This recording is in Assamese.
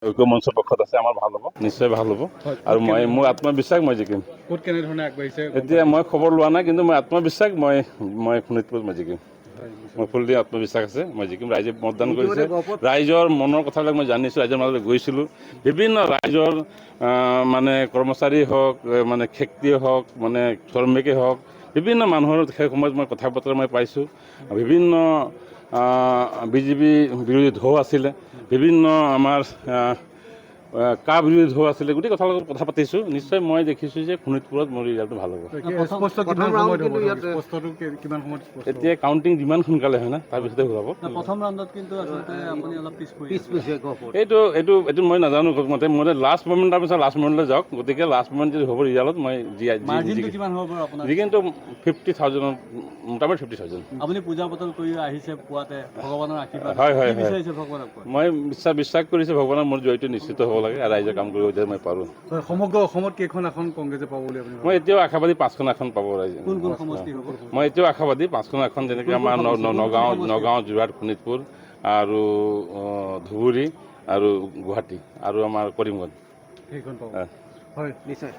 ঐক্য মঞ্চৰ পক্ষত আছে, আমাৰ ভাল হ'ব, নিশ্চয় ভাল হ'ব। আৰু মোৰ আত্মবিশ্বাস মই জিকিম। ক'ত কেনেধৰণে আগবাঢ়িছে এতিয়া মই খবৰ লোৱা নাই, কিন্তু মই আত্মবিশ্বাস মই শোণিতপুৰত মই জিকিম। মই ফুল্লি আত্মবিশ্বাস আছে, মই জিকিম। ৰাইজে মতদান কৰিছে, ৰাইজৰ মনৰ কথাবিলাক মই জানিছোঁ, ৰাইজৰ মাজলৈ গৈছিলোঁ। বিভিন্ন ৰাইজৰ মানে কৰ্মচাৰী হওক, মানে খেতিয়ে হওক, মানে শ্ৰমিকে হওক, বিভিন্ন মানুহৰ সেই সময়ত মই কথা বতৰা মই পাইছোঁ। বিভিন্ন বিজেপি বিৰোধী ঢৌ আছিলে, বিভিন্ন আমাৰ কা বিৰোধী ঢৌ আছিলে, গোটেই কথাৰ লগত কথা পাতিছোঁ। নিশ্চয় মই দেখিছোঁ যে শোণিতপুৰত মোৰ ৰিজাল্টটো ভাল হ'ব। এতিয়া কাউণ্টিং যিমান সোনকালে হয় না, তাৰপিছতে ওলাব। প্ৰথম ৰাউণ্ডত কিন্তু আচলতে আপুনি অলপ পিছ এইটো মই নাজানো মতে লাষ্ট মমেণ্ট, তাৰপিছত লাষ্ট মমেণ্টলৈ যাওক। গতিকে লাষ্ট মমেণ্ট যদি হ'ব ৰিজাল্টত মই কিন্তু 50,000, মোটামুটি 50,000। আপুনি পূজা পাতল কৰি আহিছে পুৱাতে, ভগৱানৰ আশীৰ্বাদ হয় বিচাৰিছে ভগৱানক। মই বিশ্বাস কৰিছোঁ ভগৱানৰ মোৰ জয়টো নিশ্চিত হ'ব লাগে, আৰু ৰাইজৰ কাম কৰিব যে মই পাৰোঁ। সমগ্ৰ অসমত কেইখন আসন কংগ্ৰেছে পাব বুলি আপুনি মই এতিয়াও আশাবাদী 5খন আসন পাব ৰাইজে। কোন সমষ্টি হ'ব? মই এতিয়াও আশাবাদী 5খন আসন, যেনেকৈ আমাৰ নগাঁও, যোৰহাট, শোণিতপুৰ আৰু ধুবুৰী আৰু গুৱাহাটী আৰু আমাৰ কৰিমগঞ্জ। সেইখন পাব। হয়, নিশ্চয়।